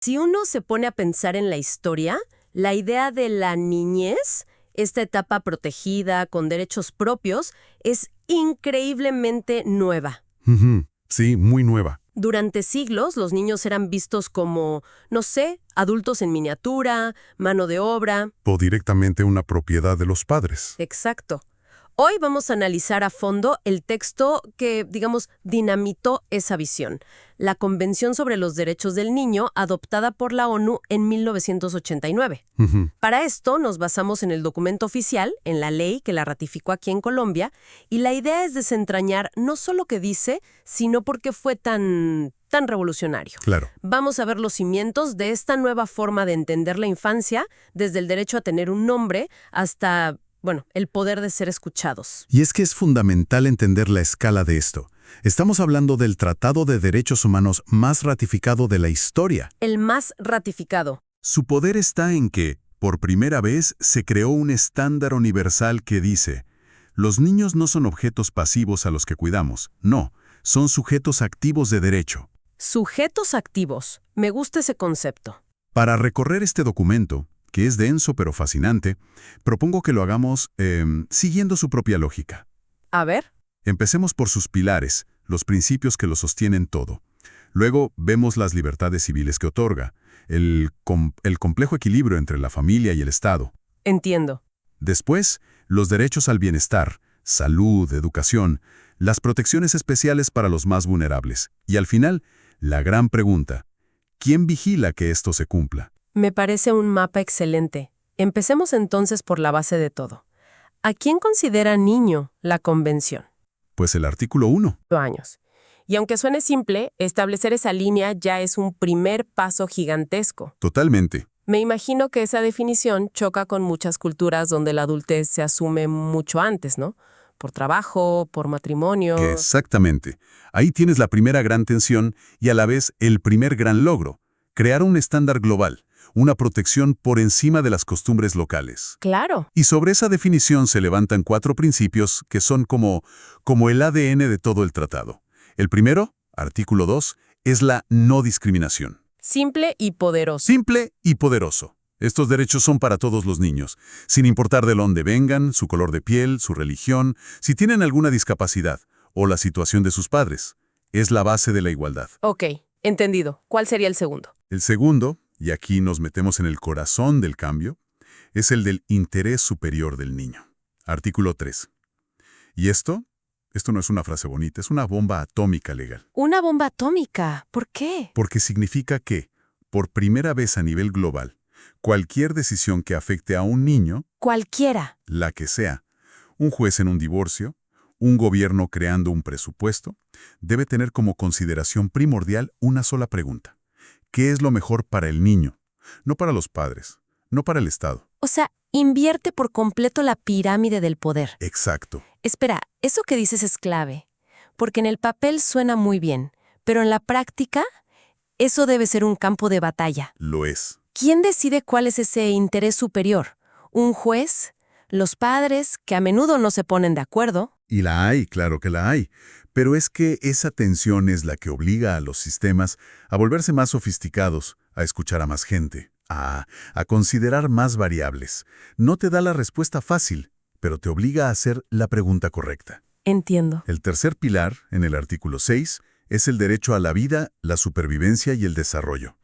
Si uno se pone a pensar en la historia, la idea de la niñez, esta etapa protegida, con derechos propios, es increíblemente nueva. Ujú, sí, muy nueva. Durante siglos, los niños eran vistos como, no sé, adultos en miniatura, mano de obra. O directamente una propiedad de los padres. Exacto. Hoy vamos a analizar a fondo el texto que, digamos, dinamitó esa visión, la Convención sobre los Derechos del Niño, adoptada por la ONU en 1989. Ujú. Para esto nos basamos en el documento oficial, en la ley que la ratificó aquí en Colombia, y la idea es desentrañar no solo qué dice, sino por qué fue tan revolucionario. Claro. Vamos a ver los cimientos de esta nueva forma de entender la infancia, desde el derecho a tener un nombre hasta, bueno, el poder de ser escuchados. Y es que es fundamental entender la escala de esto. Estamos hablando del Tratado de Derechos Humanos más ratificado de la historia. El más ratificado. Su poder está en que, por primera vez, se creó un estándar universal que dice: los niños no son objetos pasivos a los que cuidamos, no, son sujetos activos de derecho. Sujetos activos. Me gusta ese concepto. Para recorrer este documento, que es denso pero fascinante, propongo que lo hagamos siguiendo su propia lógica. A ver. Empecemos por sus pilares, los principios que lo sostienen todo. Luego vemos las libertades civiles que otorga, el complejo equilibrio entre la familia y el Estado. Entiendo. Después, los derechos al bienestar, salud, educación, las protecciones especiales para los más vulnerables. Y al final, la gran pregunta: ¿quién vigila que esto se cumpla? Me parece un mapa excelente. Empecemos entonces por la base de todo. ¿A quién considera niño la Convención? Pues el artículo 1. Años. Y aunque suene simple, establecer esa línea ya es un primer paso gigantesco. Totalmente. Me imagino que esa definición choca con muchas culturas donde la adultez se asume mucho antes, ¿no? Por trabajo, por matrimonio. Exactamente. Ahí tienes la primera gran tensión y a la vez el primer gran logro: crear un estándar global, una protección por encima de las costumbres locales. Claro. Y sobre esa definición se levantan 4 principios que son como el ADN de todo el tratado. El primero, artículo 2, es la no discriminación. Simple y poderoso. Simple y poderoso. Estos derechos son para todos los niños, sin importar de dónde vengan, su color de piel, su religión, si tienen alguna discapacidad o la situación de sus padres. Es la base de la igualdad. Ok, entendido. ¿Cuál sería el segundo? El segundo, y aquí nos metemos en el corazón del cambio, es el del interés superior del niño. Artículo 3. Y esto no es una frase bonita, es una bomba atómica legal. Una bomba atómica. ¿Por qué? Porque significa que, por primera vez a nivel global, cualquier decisión que afecte a un niño, Cualquiera. la que sea, un juez en un divorcio, un gobierno creando un presupuesto, debe tener como consideración primordial una sola pregunta: ¿qué es lo mejor para el niño? No para los padres, no para el Estado. O sea, invierte por completo la pirámide del poder. Exacto. Espera, eso que dices es clave, porque en el papel suena muy bien, pero en la práctica, eso debe ser un campo de batalla. Lo es. ¿Quién decide cuál es ese interés superior? ¿Un juez? ¿Los padres, que a menudo no se ponen de acuerdo? Y la hay, claro que la hay. Pero es que esa tensión es la que obliga a los sistemas a volverse más sofisticados, a escuchar a más gente, a considerar más variables. No te da la respuesta fácil, pero te obliga a hacer la pregunta correcta. Entiendo. El tercer pilar, en el artículo 6, es el derecho a la vida, la supervivencia y el desarrollo.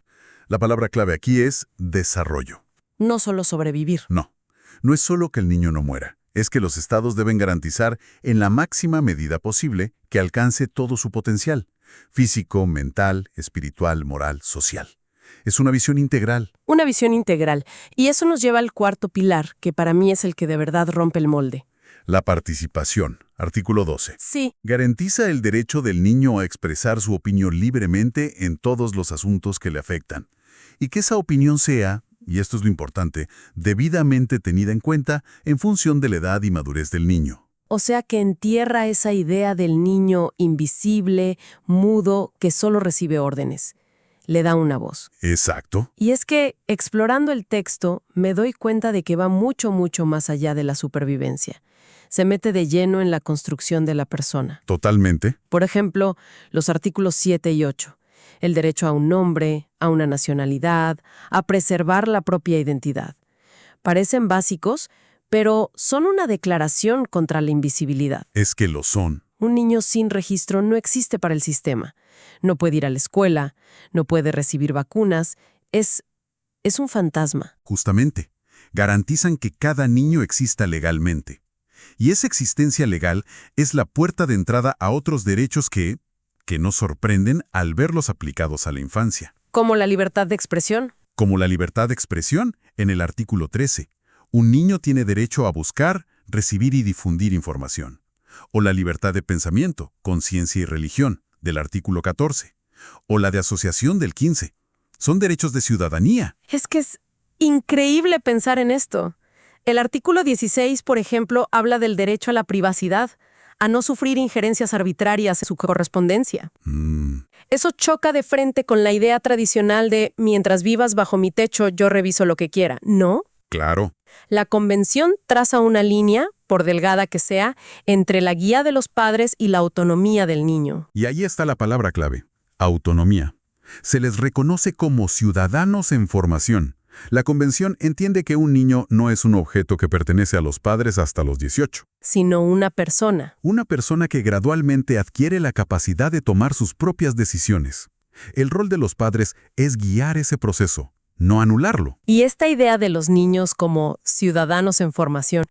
La palabra clave aquí es desarrollo. No solo sobrevivir. No es solo que el niño no muera, es que los estados deben garantizar en la máxima medida posible que alcance todo su potencial: físico, mental, espiritual, moral, social. Es una visión integral. Una visión integral. Y eso nos lleva al cuarto pilar, que para mí es el que de verdad rompe el molde. La participación, artículo 12. Sí. Garantiza el derecho del niño a expresar su opinión libremente en todos los asuntos que le afectan. Y que esa opinión sea, y esto es lo importante, debidamente tenida en cuenta en función de la edad y madurez del niño. O sea que entierra esa idea del niño invisible, mudo, que solo recibe órdenes. Le da una voz. Exacto. Y es que, explorando el texto, me doy cuenta de que va mucho, mucho más allá de la supervivencia. Se mete de lleno en la construcción de la persona. Totalmente. Por ejemplo, los artículos 7 y 8. el derecho a un nombre, a una nacionalidad, a preservar la propia identidad. Parecen básicos, pero son una declaración contra la invisibilidad. Es que lo son. Un niño sin registro no existe para el sistema. No puede ir a la escuela, no puede recibir vacunas. Es un fantasma. Justamente, garantizan que cada niño exista legalmente. Y esa existencia legal es la puerta de entrada a otros derechos que nos sorprenden al verlos aplicados a la infancia. Como la libertad de expresión. Como la libertad de expresión en el artículo 13. Un niño tiene derecho a buscar, recibir y difundir información. O la libertad de pensamiento, conciencia y religión, del artículo 14. O la de asociación del 15. Son derechos de ciudadanía. Es que es increíble pensar en esto. El artículo 16, por ejemplo, habla del derecho a la privacidad, a no sufrir injerencias arbitrarias en su correspondencia. Eso choca de frente con la idea tradicional de mientras vivas bajo mi techo, yo reviso lo que quiera, ¿no? Claro. La Convención traza una línea, por delgada que sea, entre la guía de los padres y la autonomía del niño. Y ahí está la palabra clave, autonomía. Se les reconoce como ciudadanos en formación. La Convención entiende que un niño no es un objeto que pertenece a los padres hasta los 18. Sino una persona. Una persona que gradualmente adquiere la capacidad de tomar sus propias decisiones. El rol de los padres es guiar ese proceso, no anularlo. Y esta idea de los niños como ciudadanos en formación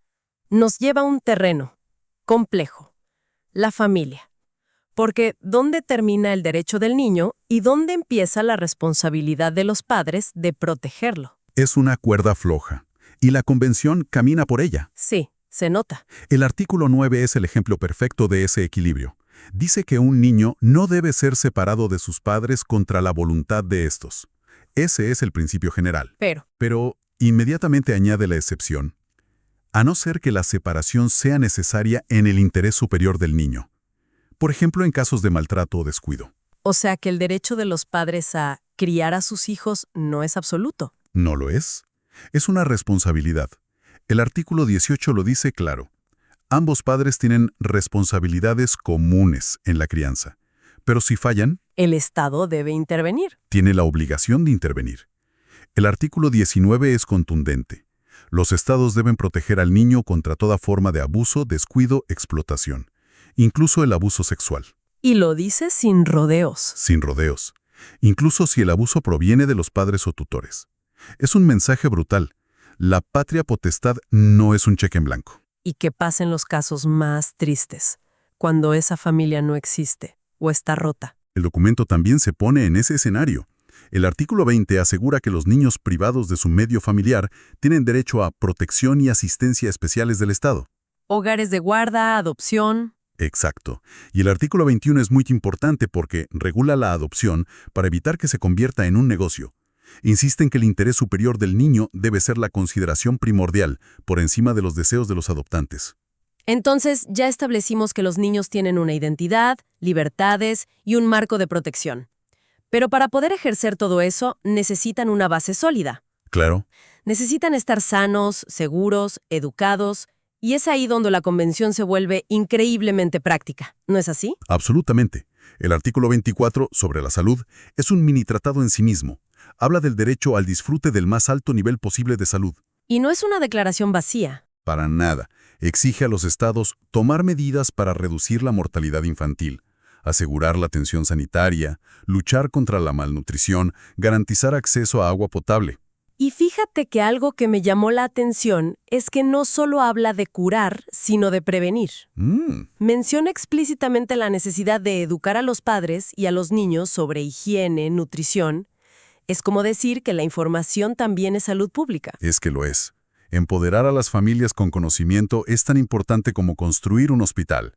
nos lleva a un terreno complejo, la familia. Porque ¿dónde termina el derecho del niño y dónde empieza la responsabilidad de los padres de protegerlo? Es una cuerda floja, y la Convención camina por ella. Sí, se nota. El artículo 9 es el ejemplo perfecto de ese equilibrio. Dice que un niño no debe ser separado de sus padres contra la voluntad de estos. Ese es el principio general. Pero inmediatamente añade la excepción, a no ser que la separación sea necesaria en el interés superior del niño. Por ejemplo, en casos de maltrato o descuido. O sea que el derecho de los padres a criar a sus hijos no es absoluto. No lo es. Es una responsabilidad. El artículo 18 lo dice claro. Ambos padres tienen responsabilidades comunes en la crianza. Pero si fallan, el Estado debe intervenir. Tiene la obligación de intervenir. El artículo 19 es contundente. Los estados deben proteger al niño contra toda forma de abuso, descuido, explotación. Incluso el abuso sexual. Y lo dice sin rodeos. Sin rodeos. Incluso si el abuso proviene de los padres o tutores. Es un mensaje brutal. La patria potestad no es un cheque en blanco. ¿Y qué pasa en los casos más tristes? Cuando esa familia no existe o está rota. El documento también se pone en ese escenario. El artículo 20 asegura que los niños privados de su medio familiar tienen derecho a protección y asistencia especiales del Estado. Hogares de guarda, adopción. Exacto. Y el artículo 21 es muy importante porque regula la adopción para evitar que se convierta en un negocio. Insiste en que el interés superior del niño debe ser la consideración primordial, por encima de los deseos de los adoptantes. Entonces, ya establecimos que los niños tienen una identidad, libertades y un marco de protección. Pero para poder ejercer todo eso, necesitan una base sólida. Claro. Necesitan estar sanos, seguros, educados. Y es ahí donde la Convención se vuelve increíblemente práctica, ¿no es así? Absolutamente. El artículo 24, sobre la salud, es un mini tratado en sí mismo. Habla del derecho al disfrute del más alto nivel posible de salud. Y no es una declaración vacía. Para nada. Exige a los estados tomar medidas para reducir la mortalidad infantil, asegurar la atención sanitaria, luchar contra la malnutrición, garantizar acceso a agua potable. Y fíjate que algo que me llamó la atención es que no solo habla de curar, sino de prevenir. Menciona explícitamente la necesidad de educar a los padres y a los niños sobre higiene, nutrición. Es como decir que la información también es salud pública. Es que lo es. Empoderar a las familias con conocimiento es tan importante como construir un hospital.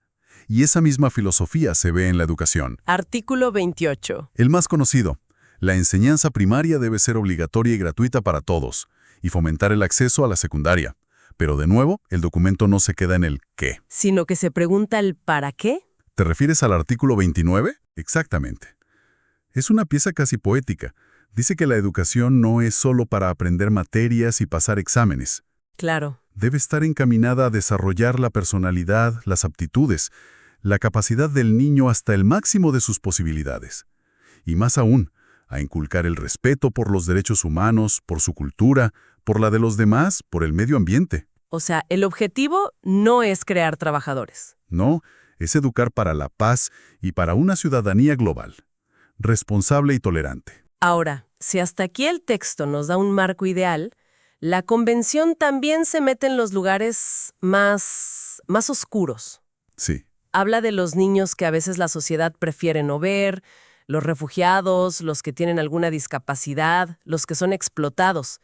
Y esa misma filosofía se ve en la educación. Artículo 28. El más conocido. La enseñanza primaria debe ser obligatoria y gratuita para todos, y fomentar el acceso a la secundaria. Pero de nuevo, el documento no se queda en el qué. Sino que se pregunta el ¿para qué? ¿Te refieres al artículo 29? Exactamente. Es una pieza casi poética. Dice que la educación no es solo para aprender materias y pasar exámenes. Claro. Debe estar encaminada a desarrollar la personalidad, las aptitudes, la capacidad del niño hasta el máximo de sus posibilidades. y más aún, a inculcar el respeto por los derechos humanos, por su cultura, por la de los demás, por el medio ambiente. O sea, el objetivo no es crear trabajadores. No, es educar para la paz y para una ciudadanía global, responsable y tolerante. Ahora, si hasta aquí el texto nos da un marco ideal, la convención también se mete en los lugares más oscuros. Sí. Habla de los niños que a veces la sociedad prefiere no ver, los refugiados, los que tienen alguna discapacidad, los que son explotados.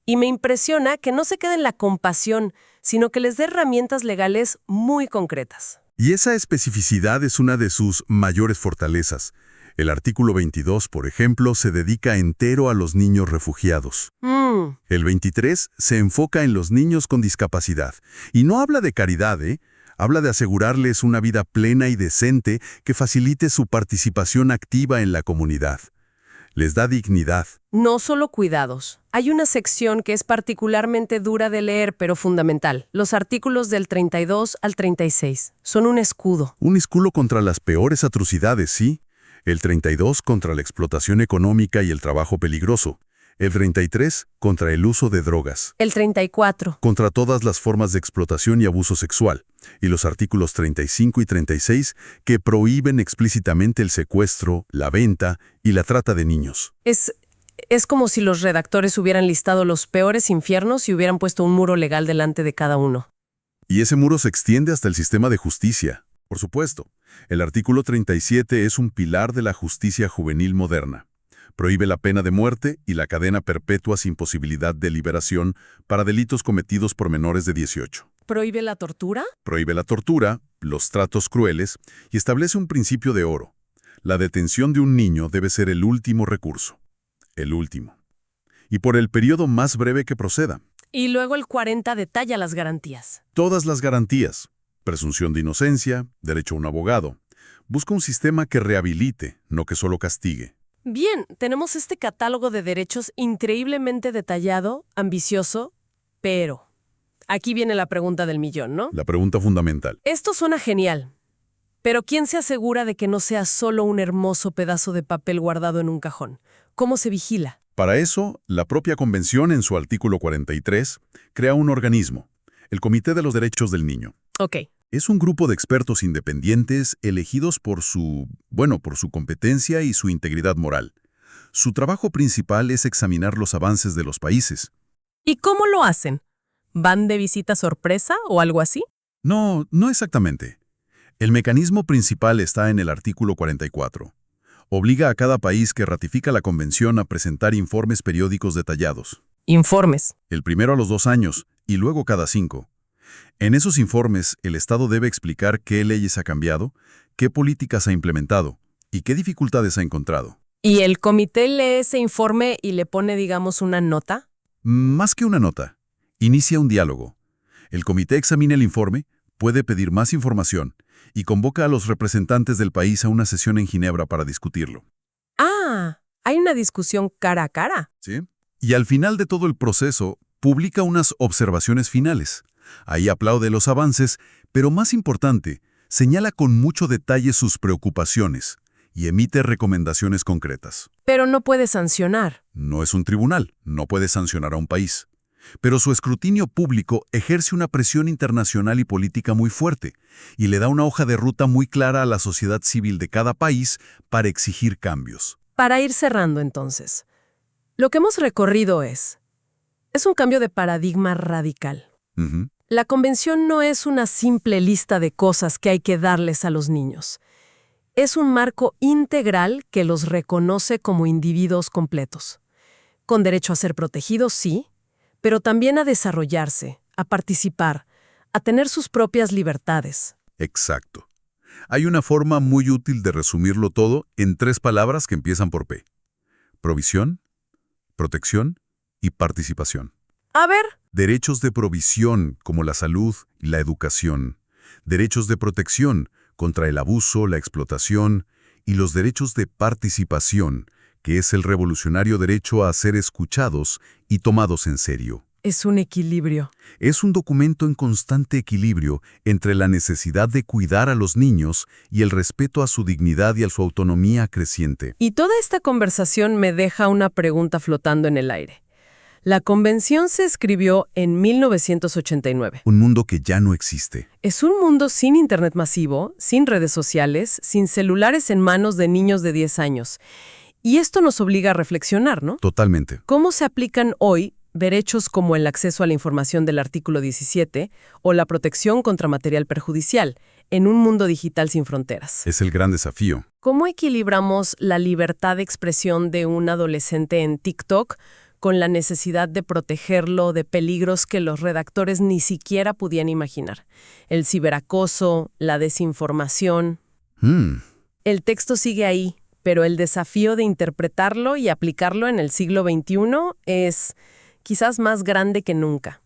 Y me impresiona que no se quede en la compasión, sino que les dé herramientas legales muy concretas. Y esa especificidad es una de sus mayores fortalezas. El artículo 22, por ejemplo, se dedica entero a los niños refugiados. El 23 se enfoca en los niños con discapacidad. Y no habla de caridad, Habla de asegurarles una vida plena y decente que facilite su participación activa en la comunidad. Les da dignidad. No solo cuidados. Hay una sección que es particularmente dura de leer, pero fundamental. Los artículos del 32 al 36. Son un escudo. Un escudo contra las peores atrocidades, sí. El 32 contra la explotación económica y el trabajo peligroso. El 33 contra el uso de drogas. El 34. Contra todas las formas de explotación y abuso sexual. Y los artículos 35 y 36 que prohíben explícitamente el secuestro, la venta y la trata de niños. Es como si los redactores hubieran listado los peores infiernos y hubieran puesto un muro legal delante de cada uno. Y ese muro se extiende hasta el sistema de justicia. Por supuesto, el artículo 37 es un pilar de la justicia juvenil moderna. Prohíbe la pena de muerte y la cadena perpetua sin posibilidad de liberación para delitos cometidos por menores de 18. ¿Prohíbe la tortura? Prohíbe la tortura, los tratos crueles y establece un principio de oro. La detención de un niño debe ser el último recurso. El último. Y por el periodo más breve que proceda. Y luego el 40 detalla las garantías. Todas las garantías. Presunción de inocencia, derecho a un abogado. Busca un sistema que rehabilite, no que solo castigue. Bien, tenemos este catálogo de derechos increíblemente detallado, ambicioso, pero aquí viene la pregunta del millón, ¿no? La pregunta fundamental. Esto suena genial, pero ¿quién se asegura de que no sea solo un hermoso pedazo de papel guardado en un cajón? ¿Cómo se vigila? Para eso, la propia Convención, en su artículo 43, crea un organismo, el Comité de los Derechos del Niño. Ok. Es un grupo de expertos independientes elegidos por su competencia y su integridad moral. Su trabajo principal es examinar los avances de los países. ¿Y cómo lo hacen? ¿Van de visita sorpresa o algo así? No exactamente. El mecanismo principal está en el artículo 44. Obliga a cada país que ratifica la convención a presentar informes periódicos detallados. Informes. El primero a los 2 años y luego cada 5. En esos informes, el Estado debe explicar qué leyes ha cambiado, qué políticas ha implementado y qué dificultades ha encontrado. ¿Y el comité lee ese informe y le pone, digamos, una nota? Más que una nota, inicia un diálogo. El comité examina el informe, puede pedir más información y convoca a los representantes del país a una sesión en Ginebra para discutirlo. Ah, hay una discusión cara a cara. ¿Sí? Y al final de todo el proceso, publica unas observaciones finales. Ahí aplaude los avances, pero más importante, señala con mucho detalle sus preocupaciones y emite recomendaciones concretas. Pero no puede sancionar. No es un tribunal, no puede sancionar a un país. Pero su escrutinio público ejerce una presión internacional y política muy fuerte y le da una hoja de ruta muy clara a la sociedad civil de cada país para exigir cambios. Para ir cerrando entonces, lo que hemos recorrido es un cambio de paradigma radical. La convención no es una simple lista de cosas que hay que darles a los niños. Es un marco integral que los reconoce como individuos completos. Con derecho a ser protegidos, sí, pero también a desarrollarse, a participar, a tener sus propias libertades. Exacto. Hay una forma muy útil de resumirlo todo en 3 palabras que empiezan por P. Provisión, protección y participación. A ver. Derechos de provisión, como la salud y la educación. Derechos de protección, contra el abuso, la explotación. Y los derechos de participación, que es el revolucionario derecho a ser escuchados y tomados en serio. Es un equilibrio. Es un documento en constante equilibrio entre la necesidad de cuidar a los niños y el respeto a su dignidad y a su autonomía creciente. Y toda esta conversación me deja una pregunta flotando en el aire. La convención se escribió en 1989. Un mundo que ya no existe. Es un mundo sin internet masivo, sin redes sociales, sin celulares en manos de niños de 10 años. Y esto nos obliga a reflexionar, ¿no? Totalmente. ¿Cómo se aplican hoy derechos como el acceso a la información del artículo 17 o la protección contra material perjudicial en un mundo digital sin fronteras? Es el gran desafío. ¿Cómo equilibramos la libertad de expresión de un adolescente en TikTok con la necesidad de protegerlo de peligros que los redactores ni siquiera podían imaginar? El ciberacoso, la desinformación. El texto sigue ahí, pero el desafío de interpretarlo y aplicarlo en el siglo XXI es quizás más grande que nunca.